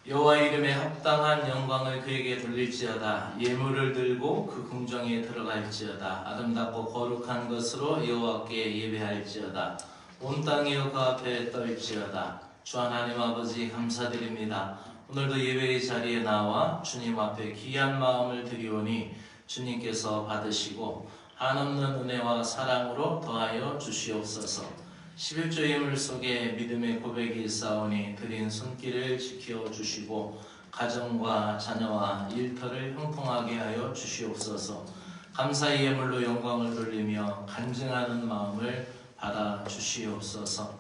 여호와 이름에 합당한 영광을 그에게 돌릴지어다. 예물을 들고 그 궁정에 들어갈지어다. 아름답고 거룩한 것으로 여호와께 예배할지어다. 온 땅이여 그 앞에 떨지어다. 주 하나님 아버지 감사드립니다. 오늘도 예배의 자리에 나와 주님 앞에 귀한 마음을 드리오니 주님께서 받으시고 한없는 은혜와 사랑으로 더하여 주시옵소서. 11조 예물 속에 믿음의 고백이 있사오니 드린 손길을 지켜 주시고 가정과 자녀와 일터를 형통하게 하여 주시옵소서. 감사의 예물로 영광을 돌리며 간증하는 마음을 받아 주시옵소서.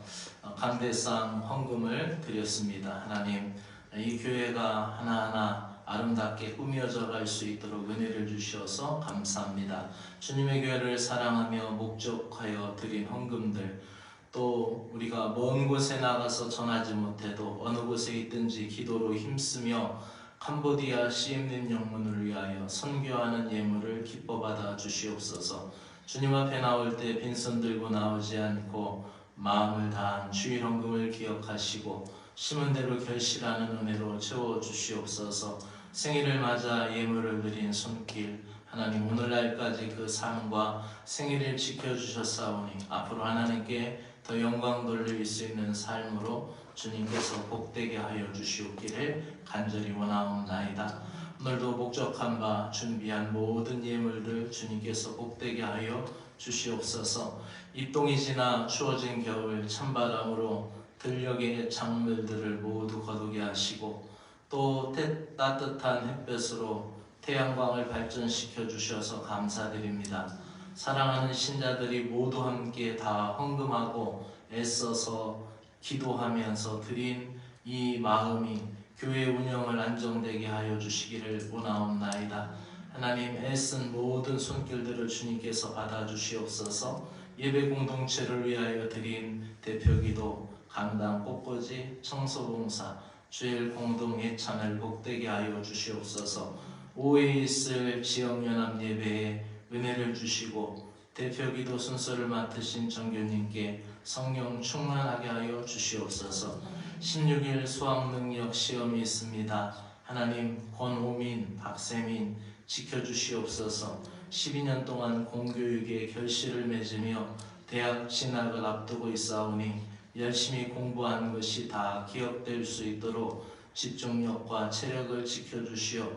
감대상 헌금을 드렸습니다. 하나님, 이 교회가 하나하나 아름답게 꾸며져 갈 수 있도록 은혜를 주셔서 감사합니다. 주님의 교회를 사랑하며 목적하여 드린 헌금들, 또 우리가 먼 곳에 나가서 전하지 못해도 어느 곳에 있든지 기도로 힘쓰며 캄보디아 CM님 영문을 위하여 선교하는 예물을 기뻐 받아 주시옵소서. 주님 앞에 나올 때 빈손 들고 나오지 않고 마음을 다한 주일 헌금을 기억하시고 심은 대로 결실하는 은혜로 채워 주시옵소서. 생일을 맞아 예물을 드린 손길, 하나님 오늘날까지 그 삶과 생일을 지켜주셨사오니 앞으로 하나님께 더 영광 돌릴 수 있는 삶으로 주님께서 복되게 하여 주시옵기를 간절히 원하옵나이다. 오늘도 목적한 바 준비한 모든 예물들 주님께서 복되게 하여 주시옵소서. 입동이 지나 추워진 겨울 찬바람으로 들녘의 작물들을 모두 거두게 하시고 또 따뜻한 햇볕으로 태양광을 발전시켜 주셔서 감사드립니다. 사랑하는 신자들이 모두 함께 다 헌금하고 애써서 기도하면서 드린 이 마음이 교회 운영을 안정되게 하여 주시기를 원하옵나이다. 하나님, 애쓴 모든 손길들을 주님께서 받아주시옵소서. 예배 공동체를 위하여 드린 대표기도, 강당 꽃꽂이, 청소봉사, 주일 공동 예찬을 복되게 하여 주시옵소서. 오후에 있을 지역연합 예배에 은혜를 주시고 대표기도 순서를 맡으신 정교님께 성령 충만하게 하여 주시옵소서. 16일 수학능력 시험이 있습니다. 하나님, 권호민, 박세민 지켜주시옵소서. 12년 동안 공교육에 결실을 맺으며 대학 진학을 앞두고 있사오니 열심히 공부한 것이 다 기억될 수 있도록 집중력과 체력을 지켜주시어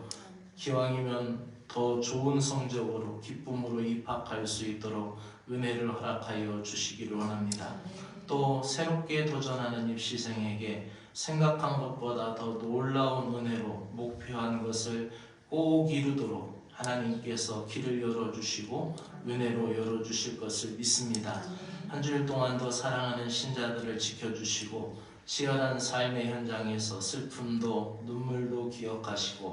기왕이면 더 좋은 성적으로 기쁨으로 입학할 수 있도록 은혜를 허락하여 주시기를 원합니다. 또 새롭게 도전하는 입시생에게 생각한 것보다 더 놀라운 은혜로 목표한 것을 꼭 이루도록 하나님께서 길을 열어주시고 은혜로 열어주실 것을 믿습니다. 한 주일 동안도 사랑하는 신자들을 지켜주시고 치열한 삶의 현장에서 슬픔도 눈물도 기억하시고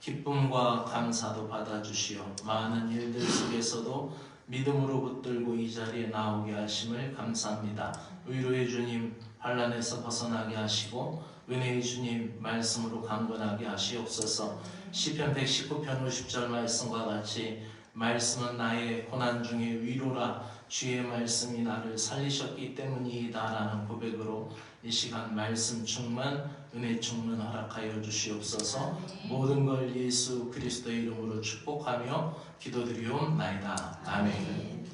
기쁨과 감사도 받아주시어 많은 일들 속에서도 믿음으로 붙들고 이 자리에 나오게 하심을 감사합니다. 위로의 주님, 환난에서 벗어나게 하시고 은혜의 주님, 말씀으로 강건하게 하시옵소서. 시편 119편 50절 말씀과 같이 말씀은 나의 고난 중에 위로라, 주의 말씀이 나를 살리셨기 때문이다 라는 고백으로 이 시간 말씀 충만, 은혜 충만 허락하여 주시옵소서. 모든 걸 예수 그리스도의 이름으로 축복하며 기도드리옵나이다. 아멘.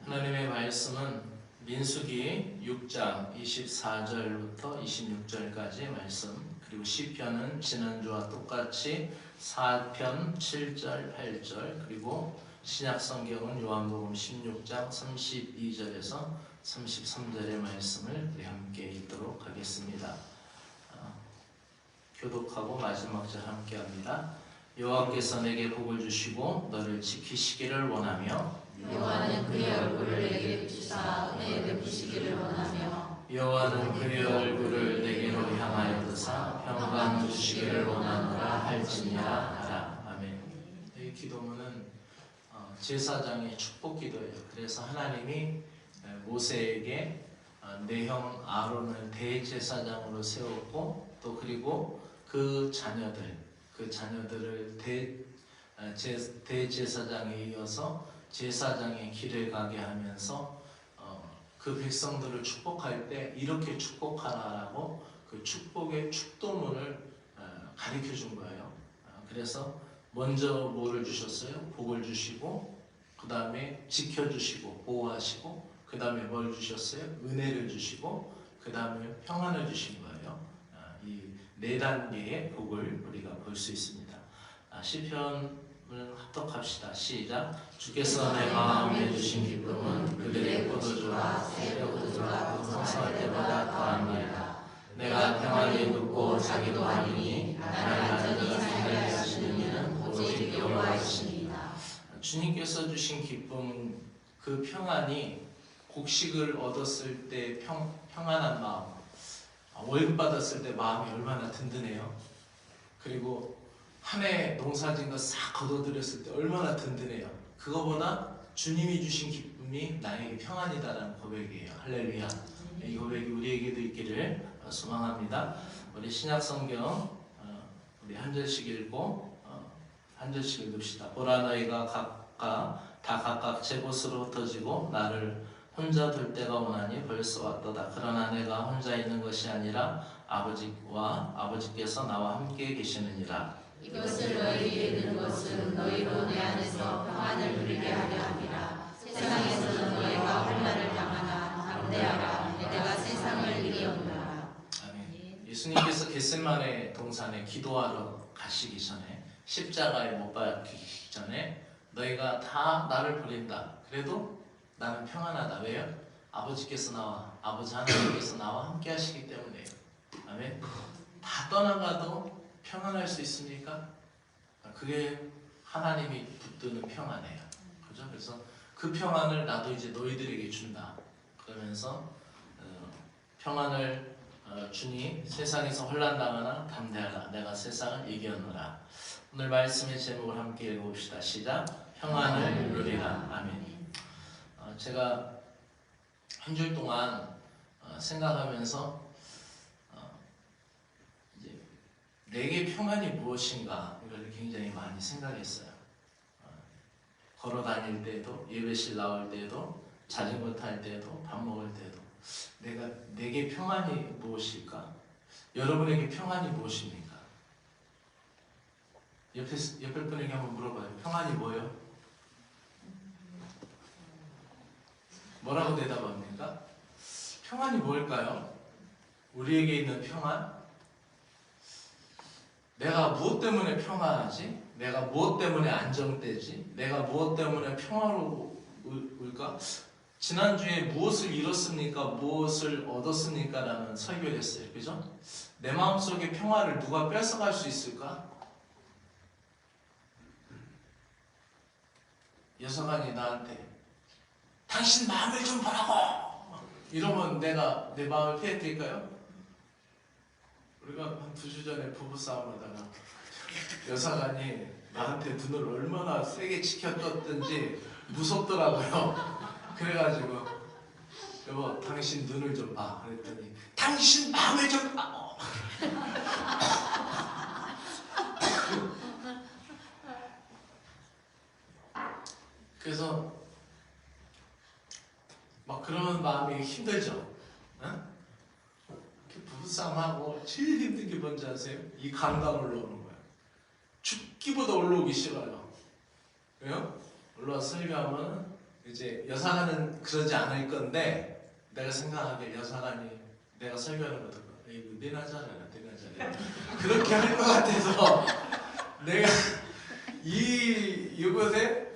하나님의 말씀은 민수기 6장 24절부터 26절까지의 말씀, 그리고 시편은 지난주와 똑같이 4편 7절 8절, 그리고 신약성경은 요한복음 16장 32절에서 33절의 말씀을 우리 함께 읽도록 하겠습니다. 교독하고 마지막 절 함께 합니다. 여호와께서 내게 복을 주시고 너를 지키시기를 원하며 여호와는 그의 얼굴을 내게 비추사 은혜 베푸시기를 원하며 여호와는 그의 얼굴을 내게로 향하여 드사 평강 주시기를 원하노라 할지니라 하라. 아멘. 이 기도문은 제사장의 축복 기도예요. 그래서 하나님이 모세에게 내 형 아론을 대제사장으로 세웠고 또 그리고 그 자녀들을 대제사장에 이어서 제사장의 길을 가게 하면서 그 백성들을 축복할 때 이렇게 축복하라라고 그 축복의 축도문을 가르쳐 준 거예요. 그래서 먼저 뭐를 주셨어요? 복을 주시고, 그 다음에 지켜주시고 보호하시고, 그 다음에 뭘 주셨어요? 은혜를 주시고, 그 다음에 평안을 주신 거예요. 이 네 단계의 복을 우리가 볼 수 있습니다. 시편을 합독합시다. 시작. 주께서 내 마음에 주신 기쁨은 그들의 포도주와 새 포도주가 풍성할 때보다 더합니다. 내가 평안히 눕고 자기도 아니니 나를 안전히 살게 하시는 이는 오직 여호와이시니이다. 주님께서 주신 기쁨, 그 평안이 곡식을 얻었을 때 평안한 마음, 월급 받았을 때 마음이 얼마나 든든해요. 그리고 한 해 농사진 거 싹 거둬들였을 때 얼마나 든든해요. 그거보다 주님이 주신 기쁨이 나에게 평안이다라는 고백이에요. 할렐루야. 이 고백이 우리에게도 있기를 소망합니다. 우리 신약 성경 우리 한 절씩 읽고 한 절씩 읽읍시다. 보라 너희가 각각 제 곳으로 흩어지고 나를 혼자 둘 때가 오나니 벌써 왔도다. 그러나 내가 혼자 있는 것이 아니라 아버지와 아버지께서 나와 함께 계시느니라. 이것을 너희에게 들은 것은 너희로 내 안에서 평안을 누리게 하려 함이라. 세상에서는 너희가 환난을 당하나 담대하라. 내가 세상을 이기었노라. 아멘. 예수님께서 겟세마네 동산에 기도하러 가시기 전에, 십자가에 못 박히기 전에 너희가 다 나를 버린다. 그래도 나는 평안하다. 왜요? 아버지께서 아버지 하나님께서 나와 함께 하시기 때문에요. 아멘. 다 떠나가도 평안할 수 있습니까? 그게 하나님이 붙드는 평안이에요. 그죠? 그래서 그 평안을 나도 이제 너희들에게 준다. 그러면서 평안을 주니 세상에서 혼란당하나 담대하라. 내가 세상을 이겼노라. 오늘 말씀의 제목을 함께 읽어봅시다. 시작. 평안을 누리라. 아멘. 제가 한 주 동안 생각하면서 이제 내게 평안이 무엇인가 이걸 굉장히 많이 생각했어요. 걸어 다닐 때도, 예배실 나올 때도, 자전거 탈 때도, 밥 먹을 때도 내게 평안이 무엇일까? 여러분에게 평안이 무엇입니까? 옆에 분에게 한번 물어봐요. 평안이 뭐예요? 뭐라고 대답합니까? 평안이 뭘까요? 우리에게 있는 평안? 내가 무엇 때문에 평안하지? 내가 무엇 때문에 안정되지? 내가 무엇 때문에 평화로울까? 지난주에 무엇을 잃었습니까? 무엇을 얻었습니까? 라는 설교를 했어요. 그죠? 내 마음속에 평화를 누가 뺏어갈 수 있을까? 여사관이 나한테 당신 마음을 좀 보라고! 이러면 내가 내 마음을 피해드릴까요? 우리가 한 2주 전에 부부싸움 하다가 여사관이 나한테 눈을 얼마나 세게 치켜떴든지 무섭더라고요. 그래가지고 여보 당신 눈을 좀 봐. 그랬더니 당신 마음을 좀 봐. 그래서 막 그런 마음이 힘들죠. 어? 부부싸움하고 제일 힘든 게 뭔지 아세요? 이 강당 올라오는 거예요. 죽기보다 올라오기 싫어요. 왜요? 올라와서 설교하면 이제 여사관은 그러지 않을 건데 내가 생각하기에 여사관이 내가 설교하는 거 듣고 이거 내나 잘해라 그렇게 할 것 같아서 내가 이곳에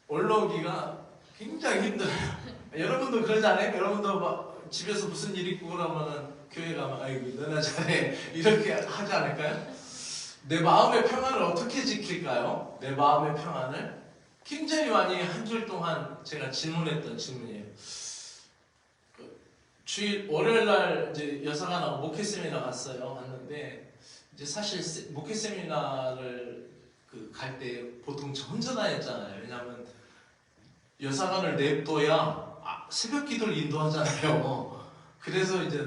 올라오기가 굉장히 힘들어요. 여러분도 그러지 않아요? 여러분도 막 집에서 무슨 일 있고 그러면은 교회 가면 아이고 너나 잘해 이렇게 하지 않을까요? 내 마음의 평안을 어떻게 지킬까요? 내 마음의 평안을 굉장히 많이 한 줄 동안 제가 질문했던 질문이에요. 주일 월요일날 이제 여사관하고 목회 세미나 갔는데 이제 사실 목회 세미나를 갈 때 보통 저 혼자 다녔잖아요. 왜냐하면 여사관을 냅둬야 새벽 기도를 인도하잖아요. 그래서 이제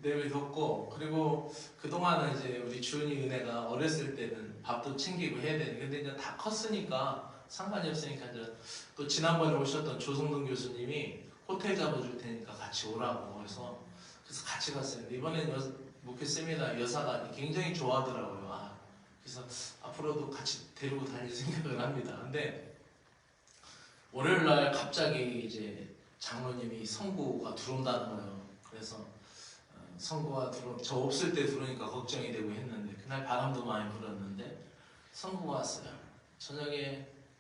내비뒀고, 그리고 그동안은 이제 우리 주은이 은혜가 어렸을 때는 밥도 챙기고 해야 되는데, 근데 이제 다 컸으니까 상관이 없으니까 이제 또 지난번에 오셨던 조성동 교수님이 호텔 잡아줄 테니까 같이 오라고. 그래서 같이 갔어요. 이번엔 목회 세미나 여사가 굉장히 좋아하더라고요. 그래서 앞으로도 같이 데리고 다닐 생각을 합니다. 근데 월요일 날 갑자기 이제 장로님이 성구가 들어온다는 거예요. 그래서 성구가 저 없을 때 들어오니까 걱정이 되고 했는데 그날 바람도 많이 불었는데 성구가 왔어요.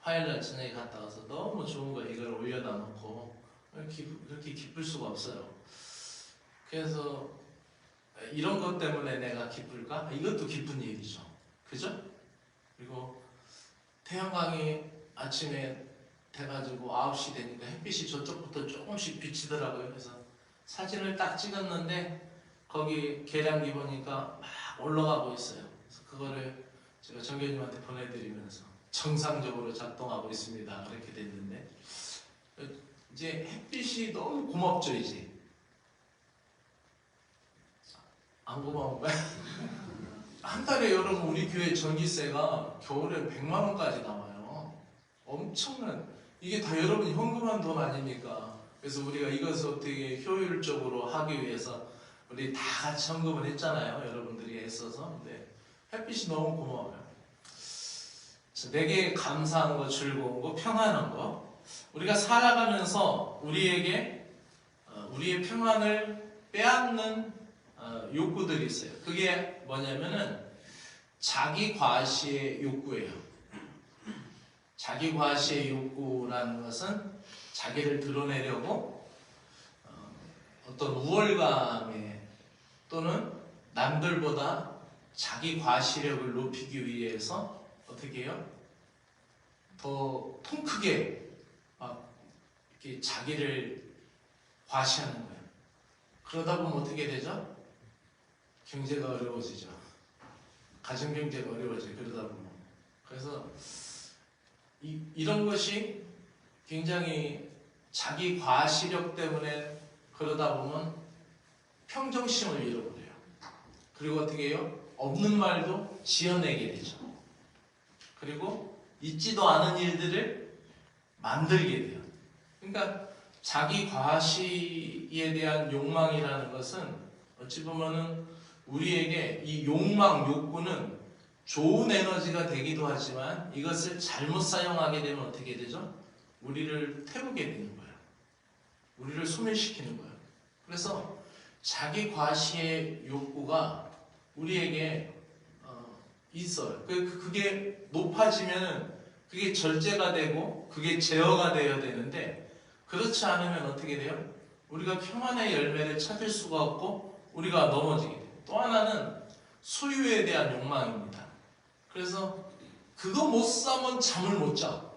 화요일날 저녁에 갔다 와서 너무 좋은 거 이걸 올려다 놓고 그렇게 기쁠 수가 없어요. 그래서 이런 것 때문에 내가 기쁠까? 이것도 기쁜 일이죠. 그죠? 그리고 태양광이 아침에 돼가지고 9시 되니까 햇빛이 저쪽부터 조금씩 비치더라고요. 그래서 사진을 딱 찍었는데 거기 계량기 보니까 막 올라가고 있어요. 그래서 그거를 제가 정교님한테 보내드리면서 정상적으로 작동하고 있습니다. 그렇게 됐는데 이제 햇빛이 너무 고맙죠. 이제 안 고마운 거야? 한 달에 여러분 우리 교회 전기세가 겨울에 100만 원까지 나와요. 엄청난, 이게 다 여러분 현금한 돈 아닙니까? 그래서 우리가 이것을 어떻게 효율적으로 하기 위해서 우리 다 같이 헌금을 했잖아요. 여러분들이 애써서. 근데 햇빛이 너무 고마워요. 내게 감사한 거, 즐거운 거, 평안한 거. 우리가 살아가면서 우리에게 우리의 평안을 빼앗는 욕구들이 있어요. 그게 뭐냐면은 자기 과시의 욕구예요. 자기 과시의 욕구라는 것은 자기를 드러내려고 어떤 우월감에 또는 남들보다 자기 과시력을 높이기 위해서 어떻게 해요? 더 통 크게 막 이렇게 자기를 과시하는 거예요. 그러다 보면 어떻게 되죠? 경제가 어려워지죠. 가정경제가 어려워져요. 그러다 보면. 그래서 이런 것이 굉장히 자기 과시력 때문에 그러다 보면 평정심을 잃어버려요. 그리고 어떻게 해요? 없는 말도 지어내게 되죠. 그리고 있지도 않은 일들을 만들게 돼요. 그러니까 자기 과시에 대한 욕망이라는 것은 어찌 보면은 우리에게 이 욕망, 욕구는 좋은 에너지가 되기도 하지만 이것을 잘못 사용하게 되면 어떻게 되죠? 우리를 태우게 되는 거예요. 우리를 소멸시키는 거예요. 그래서 자기 과시의 욕구가 우리에게 있어요. 그게 높아지면 그게 절제가 되고 그게 제어가 되어야 되는데 그렇지 않으면 어떻게 돼요? 우리가 평안의 열매를 찾을 수가 없고 우리가 넘어지게 돼요. 또 하나는 소유에 대한 욕망입니다. 그래서 그거 못 사면 잠을 못 자.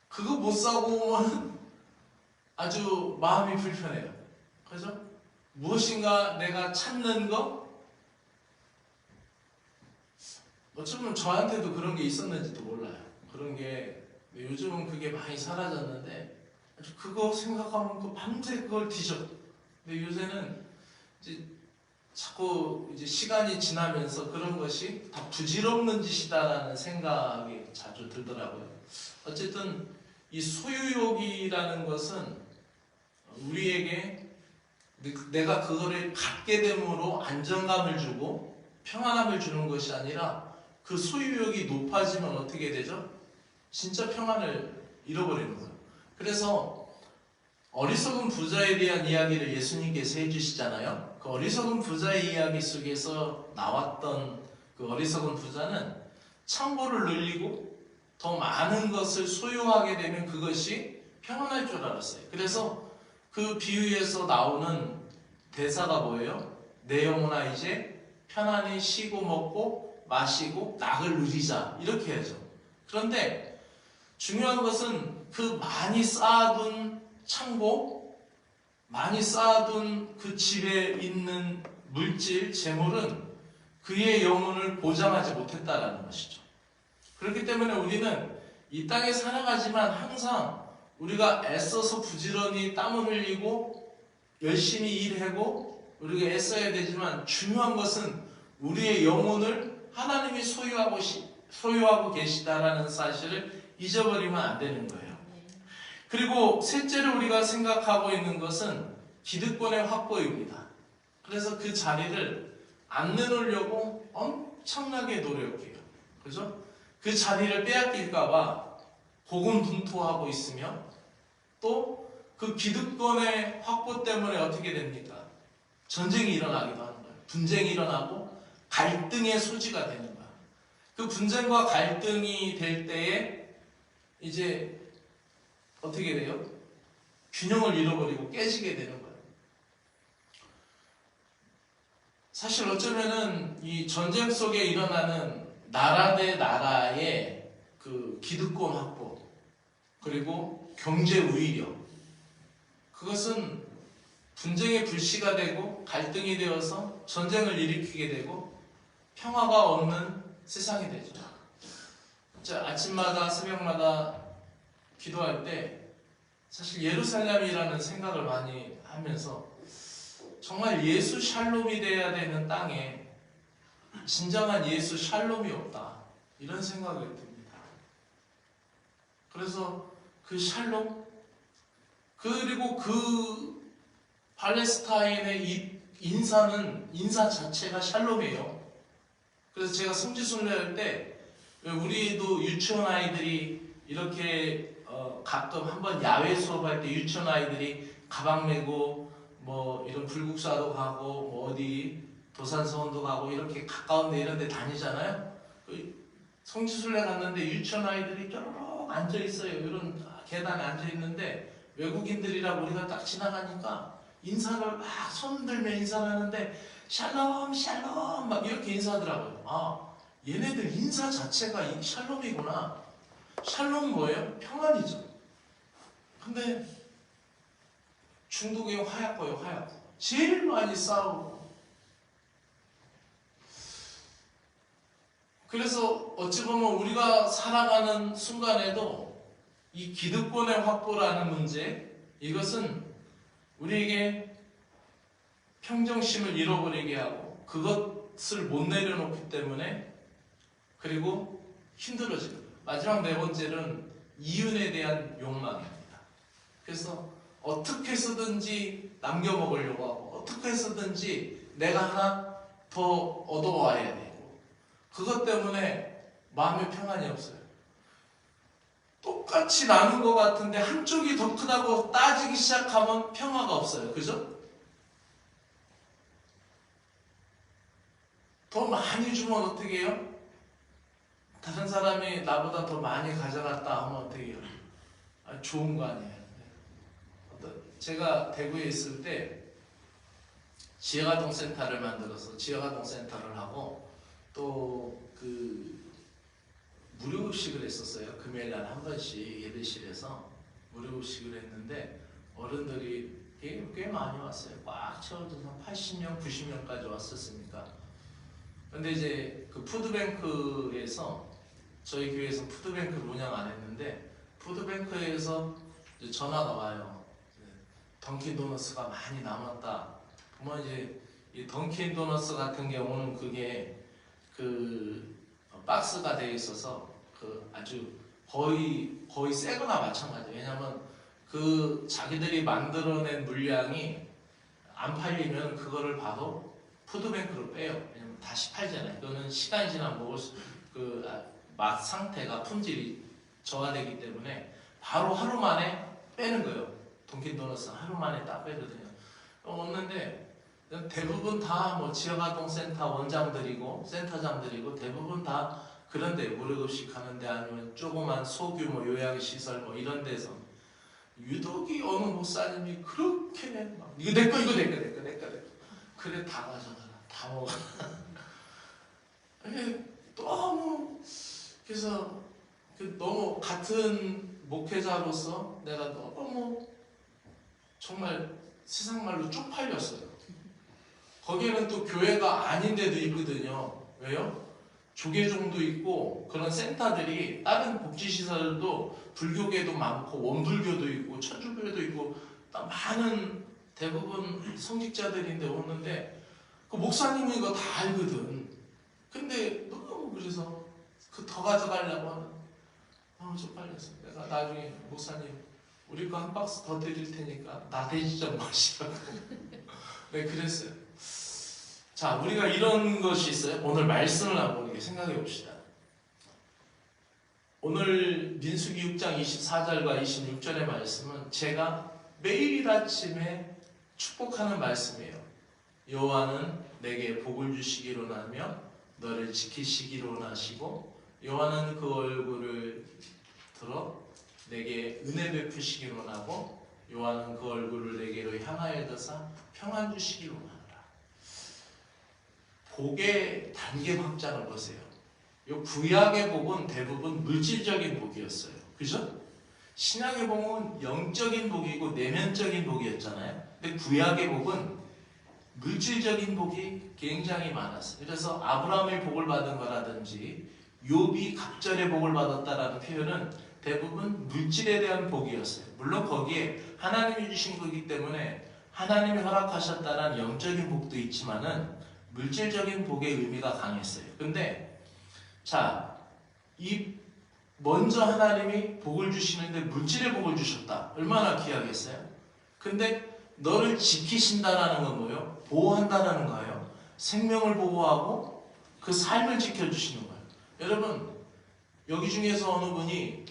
그거 못 사고 오면 아주 마음이 불편해요. 그죠? 무엇인가 내가 찾는 거? 어쩌면 저한테도 그런 게 있었는지도 몰라요. 그런 게 요즘은 그게 많이 사라졌는데 아주 그거 생각하면 밤새 그걸 뒤져. 근데 요새는 이제 자꾸 이제 시간이 지나면서 그런 것이 다 부질없는 짓이다라는 생각이 자주 들더라고요. 어쨌든 이 소유욕이라는 것은 우리에게 내가 그거를 갖게 됨으로 안정감을 주고 평안함을 주는 것이 아니라 그 소유욕이 높아지면 어떻게 되죠? 진짜 평안을 잃어버리는 거예요. 그래서 어리석은 부자에 대한 이야기를 예수님께서 해주시잖아요. 그 어리석은 부자의 이야기 속에서 나왔던 그 어리석은 부자는 창고를 늘리고 더 많은 것을 소유하게 되면 그것이 평안할 줄 알았어요. 그래서 그 비유에서 나오는 대사가 뭐예요? 내 영혼아 이제 편안히 쉬고 먹고 마시고 낙을 누리자, 이렇게 하죠. 그런데 중요한 것은 그 많이 쌓아둔 창고, 많이 쌓아둔 그 집에 있는 물질, 재물은 그의 영혼을 보장하지 못했다라는 것이죠. 그렇기 때문에 우리는 이 땅에 살아가지만 항상 우리가 애써서 부지런히 땀을 흘리고 열심히 일하고 우리가 애써야 되지만 중요한 것은 우리의 영혼을 하나님이 소유하고 계시다라는 사실을 잊어버리면 안 되는 거예요. 그리고 셋째로 우리가 생각하고 있는 것은 기득권의 확보입니다. 그래서 그 자리를 안 내놓으려고 엄청나게 노력해요. 그죠? 그 자리를 빼앗길까봐 고군분투하고 있으며 또 그 기득권의 확보 때문에 어떻게 됩니까? 전쟁이 일어나기도 하는 거예요. 분쟁이 일어나고 갈등의 소지가 되는 거예요. 그 분쟁과 갈등이 될 때에 이제 어떻게 돼요? 균형을 잃어버리고 깨지게 되는 거예요. 사실 어쩌면은 이 전쟁 속에 일어나는 나라 대 나라의 그 기득권 확보 그리고 경제 우위력 그것은 분쟁의 불씨가 되고 갈등이 되어서 전쟁을 일으키게 되고 평화가 없는 세상이 되죠. 아침마다 새벽마다 기도할 때 사실 예루살렘이라는 생각을 많이 하면서 정말 예수 샬롬이 돼야 되는 땅에 진정한 예수 샬롬이 없다 이런 생각이 듭니다. 그래서 그 샬롬 그리고 그 팔레스타인의 이 인사 자체가 샬롬이에요. 그래서 제가 성지순례할 때 우리도 유치원 아이들이 이렇게 가끔 한번 야외 수업할 때 유치원 아이들이 가방 메고 뭐 이런 불국사도 가고 뭐 어디 도산서원도 가고 이렇게 가까운 데 이런 데 다니잖아요. 성지순례 갔는데 유치원 아이들이 뾰로록 앉아 있어요. 이런 계단에 앉아 있는데 외국인들이라고 우리가 딱 지나가니까 인사를 막 손 들며 인사를 하는데 샬롬 샬롬 막 이렇게 인사하더라고요. 아 얘네들 인사 자체가 이 샬롬이구나. 샬롬 뭐예요? 평안이죠. 근데 중독의 화약고요, 화약. 제일 많이 싸우고. 그래서 어찌 보면 우리가 살아가는 순간에도 이 기득권의 확보라는 문제, 이것은 우리에게 평정심을 잃어버리게 하고 그것을 못 내려놓기 때문에 그리고 힘들어지는 거예요. 마지막 네 번째는 이윤에 대한 욕망입니다. 그래서 어떻게 해서든지 남겨먹으려고 하고 어떻게 해서든지 내가 하나 더 얻어와야 되고 그것 때문에 마음의 평안이 없어요. 똑같이 나눈 것 같은데 한쪽이 더 크다고 따지기 시작하면 평화가 없어요. 그죠? 더 많이 주면 어떻게 해요? 다른 사람이 나보다 더 많이 가져갔다 하면 어떻게 해요? 좋은 거 아니에요. 제가 대구에 있을 때 지역아동 센터를 만들어서 지역아동 센터를 하고 또 그 무료급식을 했었어요. 금요일날 한 번씩 예배실에서 무료급식을 했는데 어른들이 꽤 많이 왔어요. 꽉 채워져서 80명, 90명까지 왔었으니까. 근데 이제 그 푸드뱅크에서 저희 교회에서 푸드뱅크를 운영 안 했는데 푸드뱅크에서 전화가 와요. 던킨도너스가 많이 남았다. 보면 이제 이 던킨도너스 같은 경우는 그게 그 박스가 되어 있어서 그 아주 거의 새거나 마찬가지예요. 왜냐면 그 자기들이 만들어낸 물량이 안 팔리면 그거를 바로 푸드뱅크로 빼요. 왜냐면 다시 팔잖아요. 그거는 시간이 지나면 먹을 맛 상태가 품질이 저하되기 때문에 바로 하루 만에 빼는 거예요. 던킨도너스는 하루 만에 딱 빼거든요. 없는데 대부분 다 뭐 지역아동센터 원장들이고 센터장들이고 대부분 다 그런데 무료급식 하는데 아니면 조그만 소규모 요양시설 뭐 이런 데서 유독이 어느 목사님이 그렇게 막 이거 내 거 그래 다 가져가라 다 먹어. 너무 그래서 너무 같은 목회자로서 내가 너무 정말 세상 말로 쪽팔렸어요. 거기에는 또 교회가 아닌 데도 있거든요. 왜요? 조계종도 있고 그런 센터들이 다른 복지시설도 불교계도 많고 원불교도 있고 천주교도 있고 많은 대부분 성직자들인데 오는데 그 목사님은 이거 다 알거든. 근데 너무 그래서 그 더 가져가려고 하는 너무 쪽팔렸어요. 내가 나중에 목사님 우리 거 한 박스 더 드릴 테니까 나대지 좀 마시라고. 네, 그랬어요. 자, 우리가 이런 것이 있어요. 오늘 말씀을 한번 이렇게 생각해 봅시다. 오늘 민수기 6장 24절과 26절의 말씀은 제가 매일 아침에 축복하는 말씀이에요. 여호와는 내게 복을 주시기로 나며 너를 지키시기로 나시고 여호와는 그 얼굴을 들어 내게 은혜 베푸시기로 나고 여호와는 그 얼굴을 내게로 향하여 드사 평안 주시기로 나라. 복의 단계 확장을 보세요. 이 구약의 복은 대부분 물질적인 복이었어요. 그죠? 신약의 복은 영적인 복이고 내면적인 복이었잖아요. 근데 구약의 복은 물질적인 복이 굉장히 많았어요. 그래서 아브라함의 복을 받은 거라든지 욥이 갑절의 복을 받았다라는 표현은 대부분 물질에 대한 복이었어요. 물론 거기에 하나님이 주신 거기 때문에 하나님이 허락하셨다는 영적인 복도 있지만은 물질적인 복의 의미가 강했어요. 근데 자, 이 먼저 하나님이 복을 주시는데 물질의 복을 주셨다. 얼마나 귀하겠어요? 근데 너를 지키신다라는 건 뭐예요? 보호한다라는 거예요. 생명을 보호하고 그 삶을 지켜주시는 거예요. 여러분, 여기 중에서 어느 분이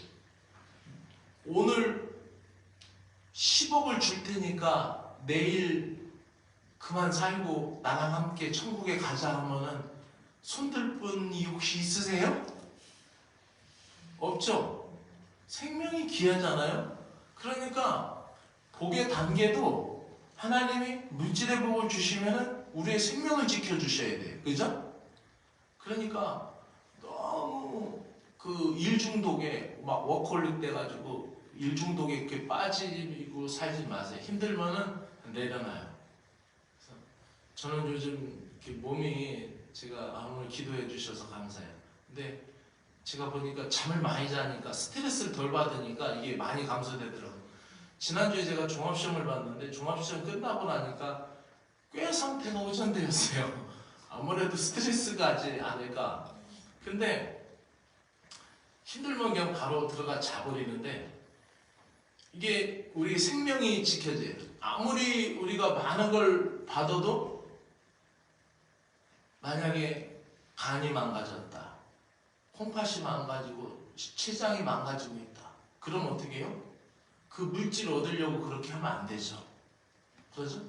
오늘 10억을 줄 테니까 내일 그만 살고 나랑 함께 천국에 가자 하면은 손들 분이 혹시 있으세요? 없죠? 생명이 귀하잖아요? 그러니까 복의 단계도 하나님이 물질의 복을 주시면은 우리의 생명을 지켜주셔야 돼요. 그죠? 그러니까 너무 그 일중독에 막 워커홀릭 돼가지고 일중독에 이렇게 빠지고 살지 마세요. 힘들면은 내려놔요. 그래서 저는 요즘 이렇게 몸이 제가 오늘 기도해 주셔서 감사해요. 근데 제가 보니까 잠을 많이 자니까 스트레스를 덜 받으니까 이게 많이 감소되더라고요. 지난주에 제가 종합시험을 봤는데 종합시험 끝나고 나니까 꽤 상태가 호전되었어요. 아무래도 스트레스가 아지 않을까. 근데 힘들면 그냥 바로 들어가 자버리는데 이게 우리 생명이 지켜져요. 아무리 우리가 많은 걸 받아도 만약에 간이 망가졌다, 콩팥이 망가지고 췌장이 망가지고 있다. 그럼 어떻게 해요? 그 물질을 얻으려고 그렇게 하면 안 되죠. 그렇죠?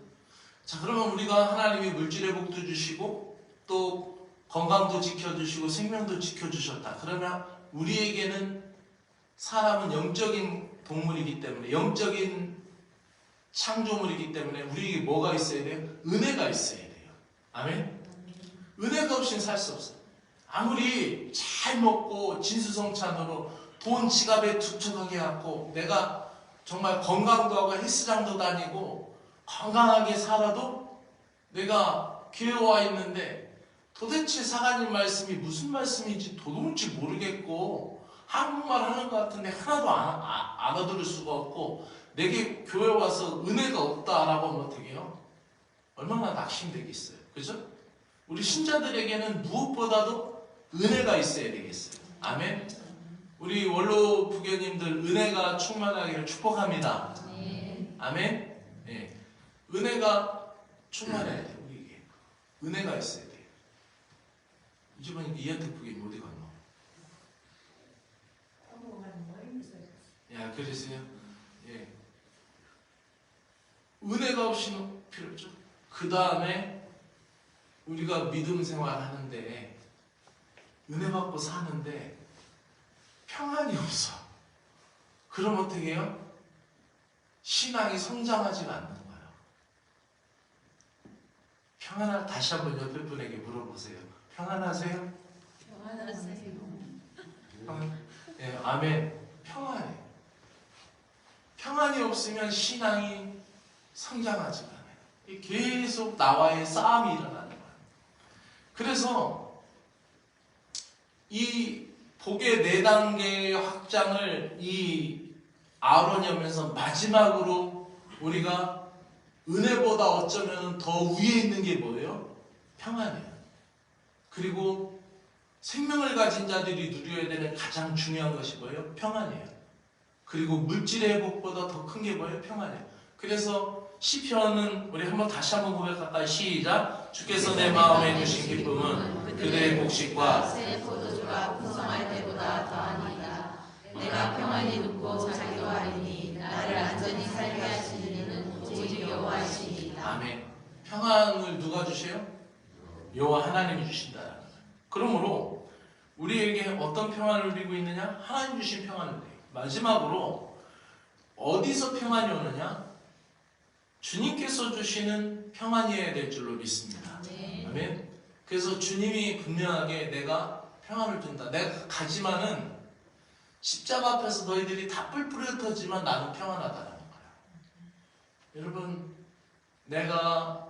자, 그러면 우리가 하나님이 물질의 복도 주시고 또 건강도 지켜주시고 생명도 지켜주셨다. 그러면 우리에게는 사람은 영적인 동물이기 때문에 영적인 창조물이기 때문에 우리에게 뭐가 있어야 돼요? 은혜가 있어야 돼요. 아멘? 은혜가 없이는 살 수 없어요. 아무리 잘 먹고 진수성찬으로 돈 지갑에 축축하게 갖고 내가 정말 건강도 하고 헬스장도 다니고 건강하게 살아도 내가 교회 와 있는데 도대체 사가님 말씀이 무슨 말씀인지 도무지 모르겠고 한국말 하는 것 같은데 하나도 알아들을 수가 없고 내게 교회 와서 은혜가 없다라고 하면 어떻게 해요? 얼마나 낙심되겠어요. 그죠? 우리 신자들에게는 무엇보다도 은혜가 있어야 되겠어요. 아멘. 우리 원로 부교님들 은혜가 충만하기를 축복합니다. 아멘. 네. 은혜가 충만해야 돼요. 우리에게 은혜가 있어야 돼요. 이제 보니까 이한택 부교님 어디 갔나? 야, 그러세요? 예. 은혜가 없이는 필요 없죠. 그 다음에 우리가 믿음 생활 하는데 은혜 받고 사는데 평안이 없어. 그럼 어떻게 해요? 신앙이 성장하지가 않는 거예요. 평안할 다시 한번 옆에 분에게 물어보세요. 평안하세요? 평안하세요. 네, 아멘. 평안해. 평안이 없으면 신앙이 성장하지가 않아요. 계속 나와의 싸움이 일어나는 거예요. 그래서 이 복의 4단계의 확장을 이 아론이 하면서 마지막으로 우리가 은혜보다 어쩌면 더 위에 있는 게 뭐예요? 평안이에요. 그리고 생명을 가진 자들이 누려야 되는 가장 중요한 것이 뭐예요? 평안이에요. 그리고 물질의 회복보다 더 큰 게 뭐예요? 평안이에요. 그래서 시편은 우리 다시 한번 고백할까요? 시작. 주께서 내 마음에 주신 기쁨은 그대의 곡식과 새 포도주가 풍성할 때보다 더하니이다. 내가 평안히 눕고 자기도 하리니 나를 안전히 살게 하시는 이는 오직 여호와이시니이다. 아멘. 평안을 누가 주세요? 여호와 하나님이 주신다. 그러므로 우리에게 어떤 평안을 누리고 있느냐? 하나님 주신 평안을 누려요. 마지막으로 어디서 평안이 오느냐? 주님께서 주시는 평안이어야 될 줄로 믿습니다. 아멘. 그래서 주님이 분명하게 내가 평안을 준다. 내가 가지만은 십자가 앞에서 너희들이 다 뿔뿔이 흩어지만 나는 평안하다는 거야. 여러분, 내가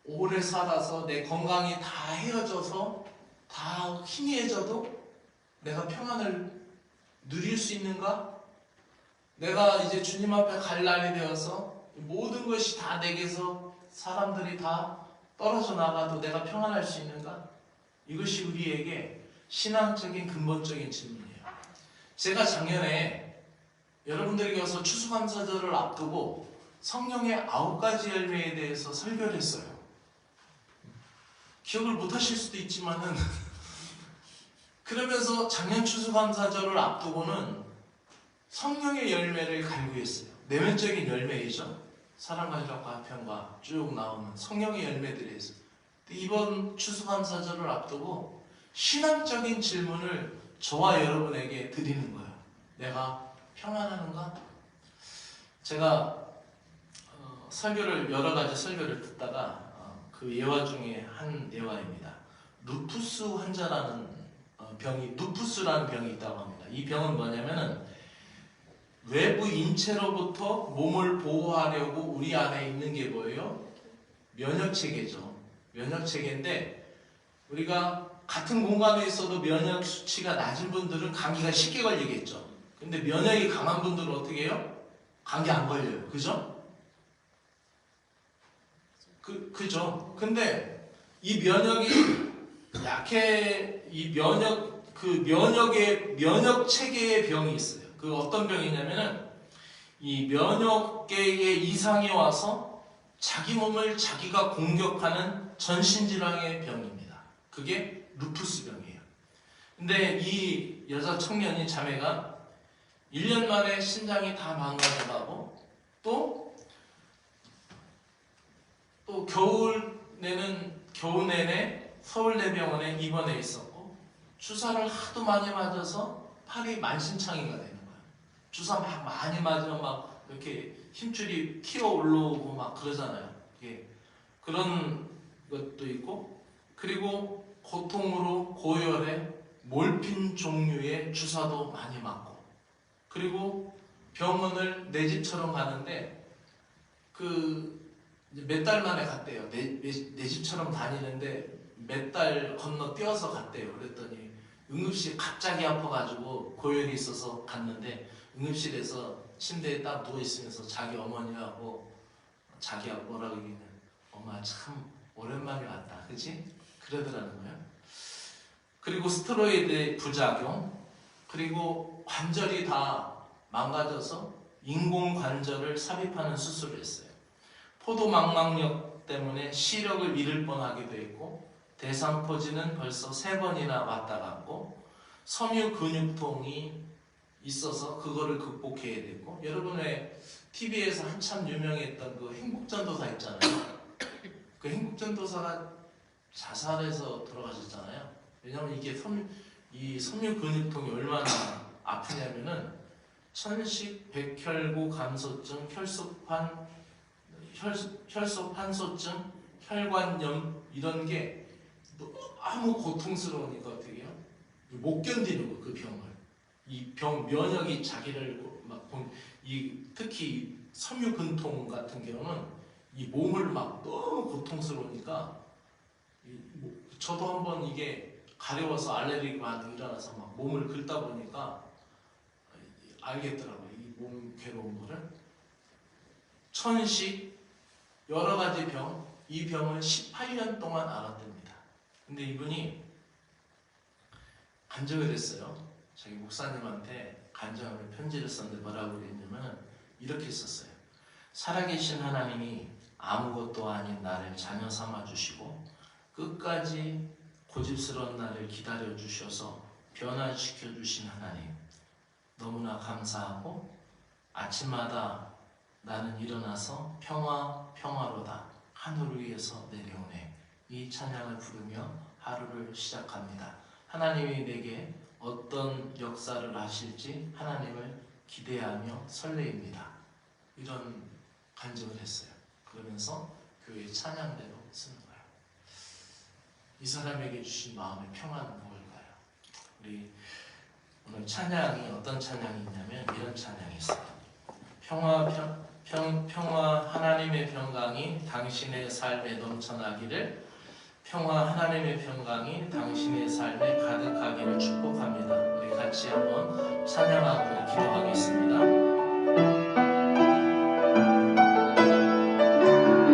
오래 살아서 내 건강이 다 헤어져서 다 희미해져도 내가 평안을 누릴 수 있는가? 내가 이제 주님 앞에 갈 날이 되어서 모든 것이 다 내게서 사람들이 다 떨어져 나가도 내가 평안할 수 있는가? 이것이 우리에게 신앙적인 근본적인 질문이에요. 제가 작년에 여러분들에게 와서 추수감사절을 앞두고 성령의 9가지 열매에 대해서 설교를 했어요. 기억을 못 하실 수도 있지만은 그러면서 작년 추수감사절을 앞두고는 성령의 열매를 갈구했어요. 내면적인 열매이죠. 사랑과 희락과 화평과 쭉 나오는 성령의 열매들에서 이번 추수감사절을 앞두고 신앙적인 질문을 저와 여러분에게 드리는 거예요. 내가 평안하는가? 제가 여러 가지 설교를 듣다가 그 예화 중에 한 예화입니다. 루푸스 환자라는 루푸스라는 병이 있다고 합니다. 이 병은 뭐냐면은 외부 인체로부터 몸을 보호하려고 우리 안에 있는 게 뭐예요? 면역체계죠. 면역체계인데 우리가 같은 공간에 있어도 면역 수치가 낮은 분들은 감기가 쉽게 걸리겠죠. 근데 면역이 강한 분들은 어떻게 해요? 감기 안 걸려요. 그죠? 그죠? 근데 이 면역이 면역 체계의 병이 있어요. 그 어떤 병이냐면은 이 면역계에 이상이 와서 자기 몸을 자기가 공격하는 전신질환의 병입니다. 그게 루푸스 병이에요. 근데 이 여자 청년이 자매가 1년 만에 신장이 다 망가져가고 또 겨울 내내 서울대병원에 입원해 있었고 주사를 하도 많이 맞아서 팔이 만신창이가 되는 거예요. 주사 막 많이 맞으면 막 이렇게 힘줄이 튀어 올라오고 막 그러잖아요. 예. 그런 것도 있고 그리고 고통으로 고열에 몰핀 종류의 주사도 많이 맞고 그리고 병원을 내 집처럼 가는데 몇 달 만에 갔대요. 내 집처럼 다니는데 몇 달 건너 뛰어서 갔대요. 그랬더니 응급실 갑자기 아파가지고 고열이 있어서 갔는데 응급실에서 침대에 딱 누워있으면서 자기 어머니하고 자기가 뭐라고 얘기했냐. 엄마 참 오랜만에 왔다. 그치? 그러더라는 거예요. 그리고 스테로이드의 부작용 그리고 관절이 다 망가져서 인공관절을 삽입하는 수술을 했어요. 포도망막력 때문에 시력을 잃을 뻔하기도 했고 대상포진은 벌써 3번이나 왔다 갔고 섬유 근육통이 있어서 그거를 극복해야 됐고 여러분 왜 TV에서 한참 유명했던 그 행복전도사 있잖아요. 그 행복전도사가 자살해서 돌아가셨잖아요. 왜냐면 이게 이 섬유 근육통이 얼마나 아프냐면은 천식, 백혈구 감소증, 혈소판소증, 혈관염 이런 게 너무 고통스러우니까 어떻게 해요? 못 견디는 거 그 병을. 이 병 면역이 자기를 특히 섬유근통 같은 경우는 이 몸을 막 너무 고통스러우니까 저도 한번 이게 가려워서 알레르기가 일어나서 막 몸을 긁다 보니까 알겠더라고요. 이 몸 괴로운 거를. 천식 여러 가지 이 병을 18년 동안 앓았답니다. 근데 이분이 간증을 했어요. 자기 목사님한테 간증을 편지를 썼는데 뭐라고 그랬냐면 이렇게 썼어요. 살아계신 하나님이 아무것도 아닌 나를 자녀 삼아 주시고 끝까지 고집스러운 나를 기다려 주셔서 변화시켜 주신 하나님 너무나 감사하고 아침마다 나는 일어나서 평화로다 하늘을 위해서 내려오네 이 찬양을 부르며 하루를 시작합니다. 하나님이 내게 어떤 역사를 하실지 하나님을 기대하며 설레입니다. 이런 간증을 했어요. 그러면서 교회 찬양대로 쓰는 거예요. 이 사람에게 주신 마음의 평안은 무엇일까요? 우리 오늘 찬양이 어떤 찬양이 있냐면 이런 찬양이 있어요. 평화 하나님의 평강이 당신의 삶에 넘쳐나기를 평화 하나님의 평강이 당신의 삶에 가득하기를 축복합니다. 우리 같이 한번 찬양하고 기도하겠습니다.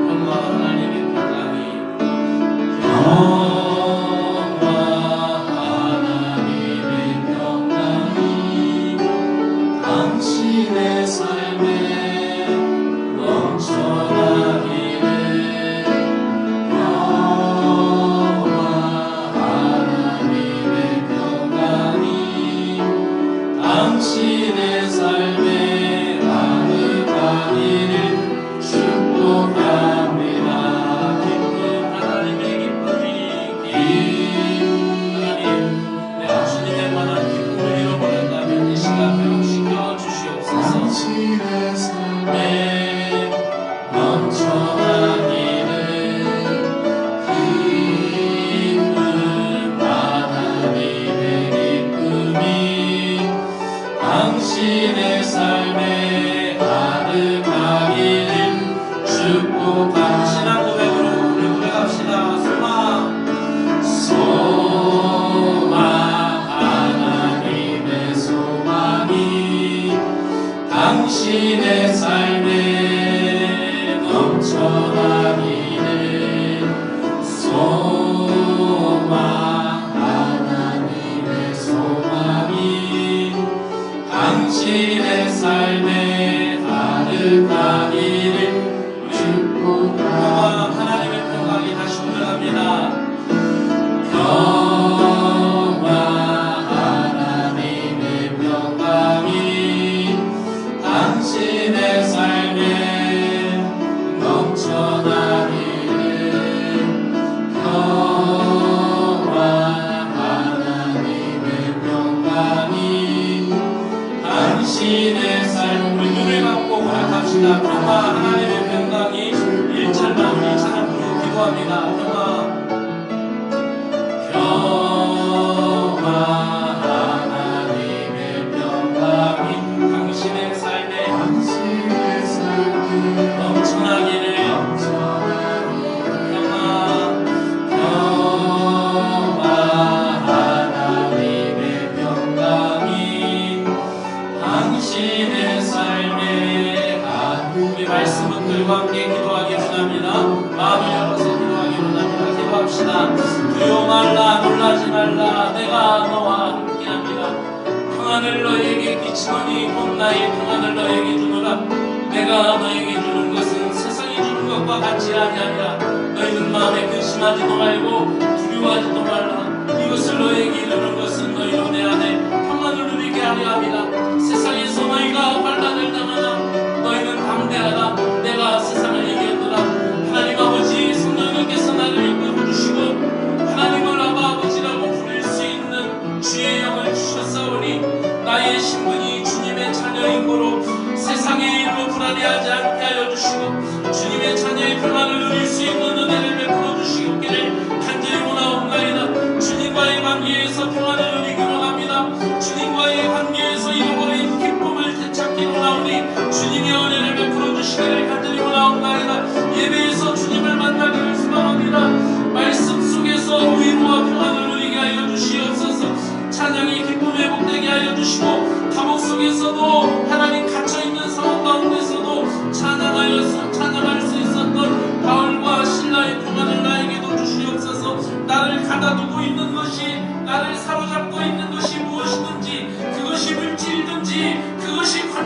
평화 하나님의 평강이 당신의 삶에 넘쳐나기를 하나님의 평강이 당신의 삶에 가득하기를 축복합니다. 기쁨 하나님의 기쁨이 하나님 내가 주님의 만한 기쁨을 잃어버렸다면 이 시간 회복시켜 주시옵소서. 당신의 삶에 넘쳐나기를 기쁨 하나님의 기쁨이 당신의 삶에 가득하기를 축복합니다. 신앙 고백으로 우리 고백합시다. 소망 하나님의 소망이 당신의 삶에 넘쳐나기를 소망 하나님의 소망이 당신의 삶에 가득하기를 축복합니다. 하나님의 평강이 다시 올라갑니다. 평화 하나님의 평강이 당신의 삶에 넘쳐나기를 평화 하나님의 평강이 당신의 삶을 눈을 감고 고백합시다. 평화 하나님의 평강이 1절만 우리 찬양 부르고 기도합니다. 평화 하나님의 평강이 당신의 삶에 넘쳐나기를 평화 하나님의 평강이 당신의 삶에 우리 말씀 분들과 함께 기도하기 원합니다. 마음을 열어서 기도하기 원합니다. 기도합시다. 두려워 말라 놀라지 말라 내가 너와 함께합니다. 평안을 너에게 끼치노니 곧 나의 평안을 너에게 주노라. 내가 너에게 주는 것은 세상이 주는 것과 같지 아니하리라. 너희는 마음에 근심하지도 말고 두려워하지도 말라. 이것을 너에게 이루는 것은 너희로 내 안에 평안을 누리게 하려 합니다. 세상에서 너희가 환난을 당하나 너희는 담대하라. 내가 세상을 이겼노라. 하나님 아버지 성령님께서 나를 이끌어 주시고 하나님을 아버지라고 부를 수 있는 주의 영을 주셨사오니 나의 신분이 주님의 자녀인 거로 세상의 일로 불안해하지 않게 하여 주시고 주님의 자녀의 평안을 누릴 수 있는 은혜를 베풀어 주시기를 간절히 원하옵나이다. 주님과의 관계에서 평안을 누리기 원합니다. 주님과의 관계에서 잃어버린 기쁨을 되찾기 원하오니 주님의 은혜를 베풀어 주시기를 간절히 원하옵나이다. 예배에서 주님을 만나기를 소망합니다. 말씀 속에서 위로와 평안을 누리게 하여 주시옵소서. 찬양이 기쁨 회복되게 하여 주시고 감옥 속에서도 하나님 갇혀있는 상황 가운데서도 찬양할 수 있었던 바울과 신라의 평안을 나에게도 주시옵소서. 나를 가다두고 있는 것이 나를 사로잡고 있는 것이 무엇이든지 그것이 물질이든지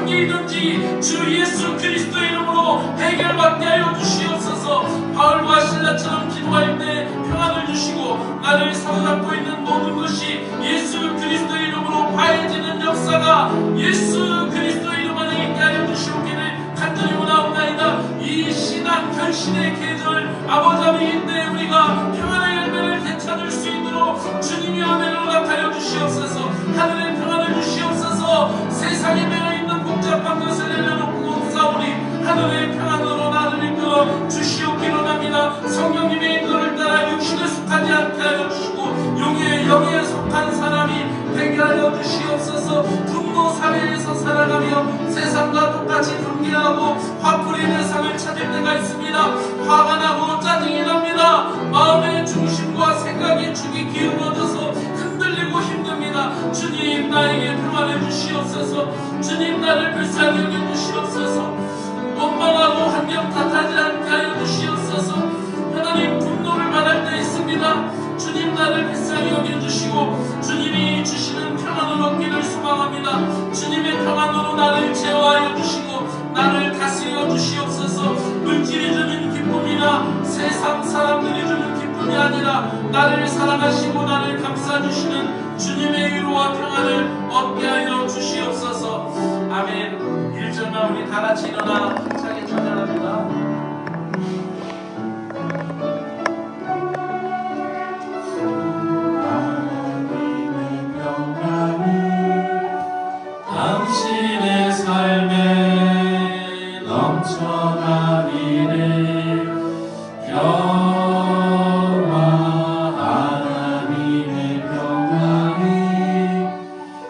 문제이든지 주 예수 그리스도의 이름으로 해결받게 하여 주시옵소서. 바울과 실라처럼 기도할 때 평안을 주시고 나를 사로잡고 있는 모든 것이 예수 그리스도의 이름으로 파해지는 역사가 예수 그리스도의 이름 안에 있게 하여 주시옵기를 간절히 원하옵나이다. 이 신앙 결신의 계절 아버지 아버지인데 우리가 평안의 열매를 되찾을 수 있도록 주님의 은혜를 허락하여 주시옵소서. 하늘의 평안을 주시옵소서. 세상에 매여있는 복잡한 것을 내려놓고 싸우니 하늘의 평안으로 나를 이끌어 주시옵기를 원합니다. 성령님의 인도를 따라 육신에 속하지 않게 하여 주시고 용의 영에 속한 사람이 되게 하여 주시옵소서. 분노 사회에서 살아가며 세상과 똑같이 분개하고 화풀이 대상을 찾을 때가 있습니다. 화가 나고 짜증이 납니다. 마음의 중심과 생각의 축이 기울어져서 흔들리고 힘듭니다. 주님 나에게 평안해 주시옵소서. 주님 나를 불쌍히 여겨 주시옵소서. 원망하고 환경 탓하지 않게 하여 주시옵소서. 하나님 분노를 말할 때 있습니다. 주님 나를 불쌍히 여겨주시고 주님이 주시는 평안을 얻기를 소망합니다. 주님의 평안으로 나를 제어하여 주시고 나를 다스려 주시옵소서. 물질이 주는 기쁨이나 세상 사람들이 주는 기쁨이 아니라 나를 사랑하시고 나를 감싸주시는 주님의 위로와 평안을 얻게 하여 주시옵소서. 아멘. 1절만 우리 다같이 일어나 힘차게 찬양합니다. 당신의 삶에 넘쳐나기를 평화 하나님의 평안이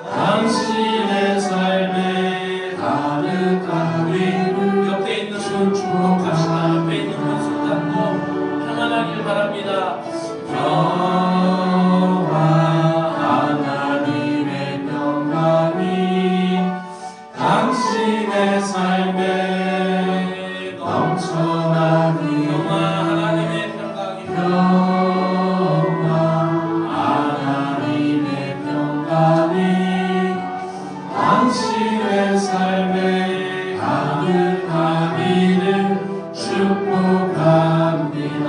당신의 삶에 가득하기를 옆에 있는 손 축복합시다. 옆에 있는 손 잡고 평안하길 바랍니다. 당신의 삶에 넘쳐나는 평화 하나님의 평강이 평화 하나님의 평강이 당신의 삶에 가득하기를 축복합니다.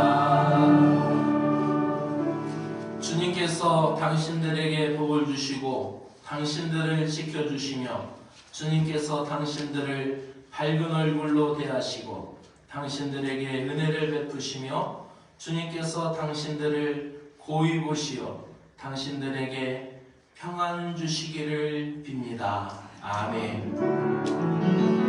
주님께서 당신들에게 복을 주시고 당신들을 지켜주시며 주님께서 당신들을 밝은 얼굴로 대하시고 당신들에게 은혜를 베푸시며 주님께서 당신들을 고이 보시어 당신들에게 평안 주시기를 빕니다. 아멘.